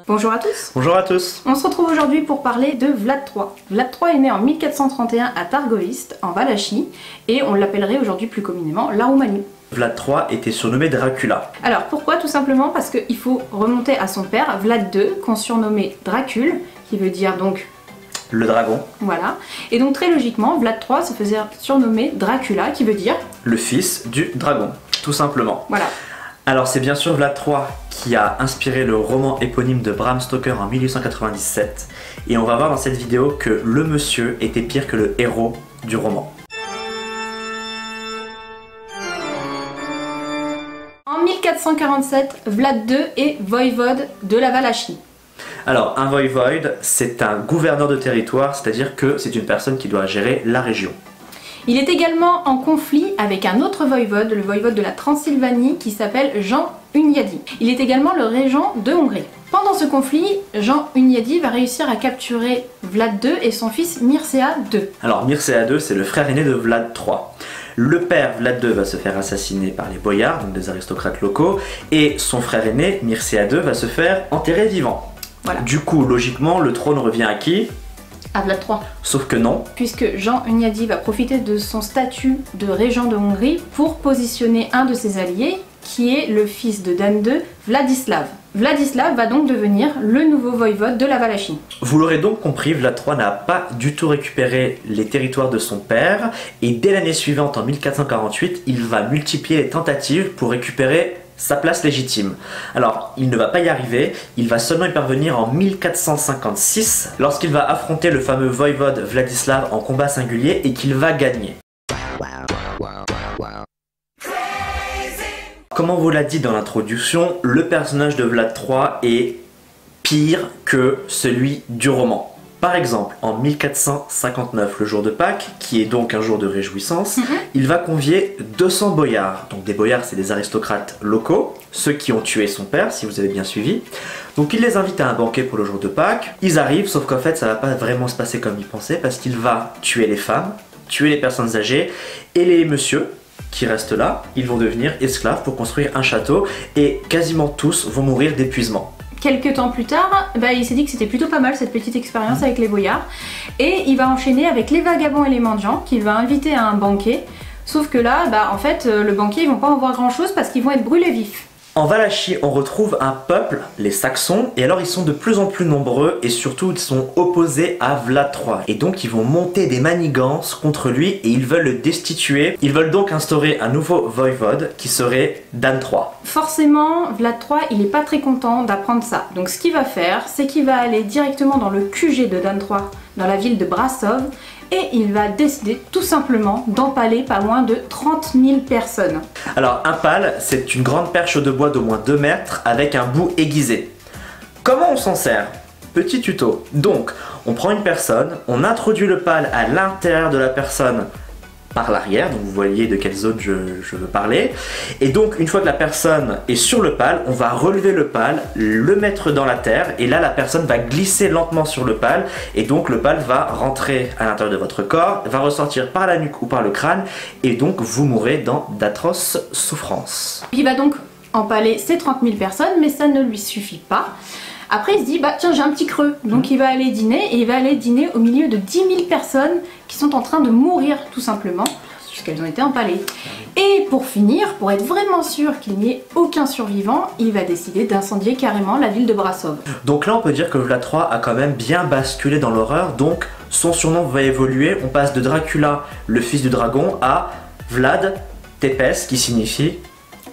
Bonjour à tous. Bonjour à tous. On se retrouve aujourd'hui pour parler de Vlad III. Vlad III est né en 1431 à Târgoviste, en Valachie, et on l'appellerait aujourd'hui plus communément la Roumanie. Vlad III était surnommé Dracula. Alors pourquoi? Tout simplement parce qu'il faut remonter à son père, Vlad II, qu'on surnommait Dracule, qui veut dire donc le dragon. Voilà. Et donc très logiquement, Vlad III se faisait surnommer Dracula, qui veut dire le fils du dragon, tout simplement. Voilà. Alors c'est bien sûr Vlad III qui a inspiré le roman éponyme de Bram Stoker en 1897. Et on va voir dans cette vidéo que le monsieur était pire que le héros du roman. En 1447, Vlad II est voïvode de la Valachie. Alors un voïvode, c'est un gouverneur de territoire, c'est-à-dire que c'est une personne qui doit gérer la région. Il est également en conflit avec un autre voïvode, le voïvode de la Transylvanie, qui s'appelle Jean Hunyadi. Il est également le régent de Hongrie. Pendant ce conflit, Jean Hunyadi va réussir à capturer Vlad II et son fils Mircea II. Alors Mircea II, c'est le frère aîné de Vlad III. Le père Vlad II va se faire assassiner par les boyards, donc des aristocrates locaux, et son frère aîné, Mircea II, va se faire enterrer vivant. Voilà. Du coup, logiquement, le trône revient à qui? À Vlad III. Sauf que non. Puisque Jean Hunyadi va profiter de son statut de régent de Hongrie pour positionner un de ses alliés, qui est le fils de Dan II, Vladislav. Vladislav va donc devenir le nouveau voïvode de la Valachie. Vous l'aurez donc compris, Vlad III n'a pas du tout récupéré les territoires de son père, et dès l'année suivante, en 1448, il va multiplier les tentatives pour récupérer sa place légitime. Alors, il ne va pas y arriver, il va seulement y parvenir en 1456, lorsqu'il va affronter le fameux voïvode Vladislav en combat singulier et qu'il va gagner. Comme on vous l'a dit dans l'introduction, le personnage de Vlad III est pire que celui du roman. Par exemple, en 1459, le jour de Pâques, qui est donc un jour de réjouissance, il va convier 200 boyards. Donc des boyards, c'est des aristocrates locaux, ceux qui ont tué son père, si vous avez bien suivi. Donc il les invite à un banquet pour le jour de Pâques. Ils arrivent, sauf qu'en fait, ça va pas vraiment se passer comme ils pensaient, parce qu'il va tuer les femmes, tuer les personnes âgées, et les messieurs qui restent là, ils vont devenir esclaves pour construire un château, et quasiment tous vont mourir d'épuisement. Quelques temps plus tard, il s'est dit que c'était plutôt pas mal cette petite expérience avec les boyards, et il va enchaîner avec les vagabonds et les mendiants qu'il va inviter à un banquet, sauf que là, en fait, le banquet, ils vont pas en voir grand chose parce qu'ils vont être brûlés vifs. En Valachie, on retrouve un peuple, les Saxons, et alors ils sont de plus en plus nombreux et surtout ils sont opposés à Vlad III. Et donc ils vont monter des manigances contre lui et ils veulent le destituer. Ils veulent donc instaurer un nouveau voïvode qui serait Dan III. Forcément, Vlad III, il est pas très content d'apprendre ça. Donc ce qu'il va faire, c'est qu'il va aller directement dans le QG de Dan III, dans la ville de Brassov, et il va décider tout simplement d'empaler pas moins de 30 000 personnes. Alors un pal, c'est une grande perche de bois d'au moins 2 mètres avec un bout aiguisé. Comment on s'en sert? Petit tuto. Donc, on prend une personne, on introduit le pal à l'intérieur de la personne par l'arrière, donc vous voyez de quelle zone je veux parler. Et donc une fois que la personne est sur le pal, on va relever le pal, le mettre dans la terre, et là la personne va glisser lentement sur le pal, et donc le pal va rentrer à l'intérieur de votre corps, va ressortir par la nuque ou par le crâne, et donc vous mourrez dans d'atroces souffrances. Il va donc empaler ces 30 000 personnes, mais ça ne lui suffit pas. Après il se dit, tiens, j'ai un petit creux, donc il va aller dîner, et il va aller dîner au milieu de 10 000 personnes qui sont en train de mourir tout simplement, puisqu'elles ont été empalées. Et pour finir, pour être vraiment sûr qu'il n'y ait aucun survivant, il va décider d'incendier carrément la ville de Brassov. Donc là on peut dire que Vlad III a quand même bien basculé dans l'horreur, donc son surnom va évoluer, on passe de Dracula, le fils du dragon, à Vlad Tepes, qui signifie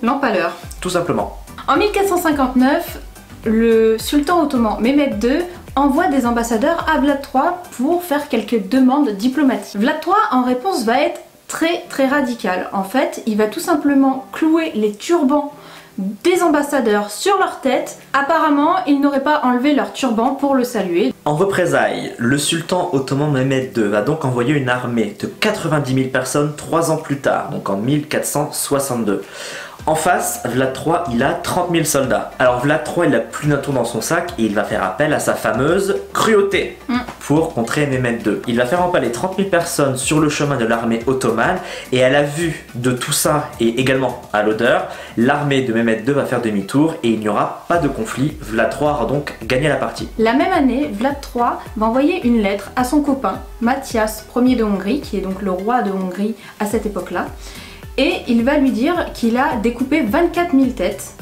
l'empaleur. Tout simplement. En 1459, le sultan ottoman Mehmed II envoie des ambassadeurs à Vlad III pour faire quelques demandes diplomatiques. Vlad III en réponse va être très radical. En fait, il va tout simplement clouer les turbans des ambassadeurs sur leur tête. Apparemment, ils n'auraient pas enlevé leur turban pour le saluer. En représailles, le sultan ottoman Mehmed II va donc envoyer une armée de 90 000 personnes 3 ans plus tard, donc en 1462. En face, Vlad III, il a 30 000 soldats. Alors Vlad III, il a plus d'un tour dans son sac et il va faire appel à sa fameuse cruauté pour contrer Mehmed II. Il va faire empaler 30 000 personnes sur le chemin de l'armée ottomane et à la vue de tout ça et également à l'odeur, l'armée de Mehmed II va faire demi-tour et il n'y aura pas de conflit. Vlad III aura donc gagné la partie. La même année, Vlad III va envoyer une lettre à son copain Mathias Ier de Hongrie, qui est donc le roi de Hongrie à cette époque-là. Et il va lui dire qu'il a découpé 24 000 têtes,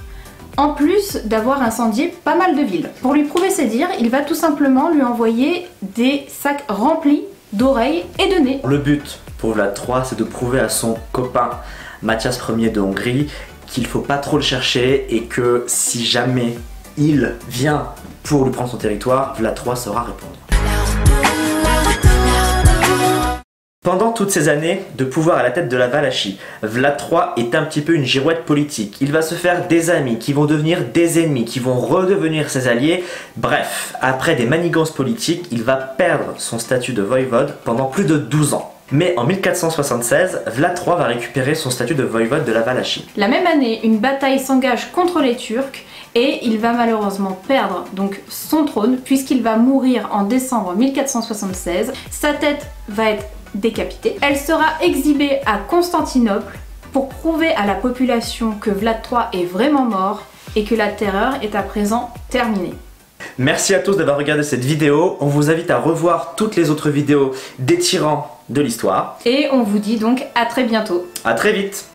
en plus d'avoir incendié pas mal de villes. Pour lui prouver ses dires, il va tout simplement lui envoyer des sacs remplis d'oreilles et de nez. Le but pour Vlad III, c'est de prouver à son copain Mathias Ier de Hongrie qu'il faut pas trop le chercher et que si jamais il vient pour lui prendre son territoire, Vlad III saura répondre. Pendant toutes ces années de pouvoir à la tête de la Valachie, Vlad III est un petit peu une girouette politique. Il va se faire des amis qui vont devenir des ennemis, qui vont redevenir ses alliés. Bref, après des manigances politiques, il va perdre son statut de voïvode pendant plus de 12 ans. Mais en 1476, Vlad III va récupérer son statut de voïvode de la Valachie. La même année, une bataille s'engage contre les Turcs et il va malheureusement perdre donc son trône puisqu'il va mourir en décembre 1476. Sa tête va être décapitée. Elle sera exhibée à Constantinople pour prouver à la population que Vlad III est vraiment mort et que la terreur est à présent terminée. Merci à tous d'avoir regardé cette vidéo. On vous invite à revoir toutes les autres vidéos des tyrans de l'histoire. Et on vous dit donc à très bientôt. À très vite.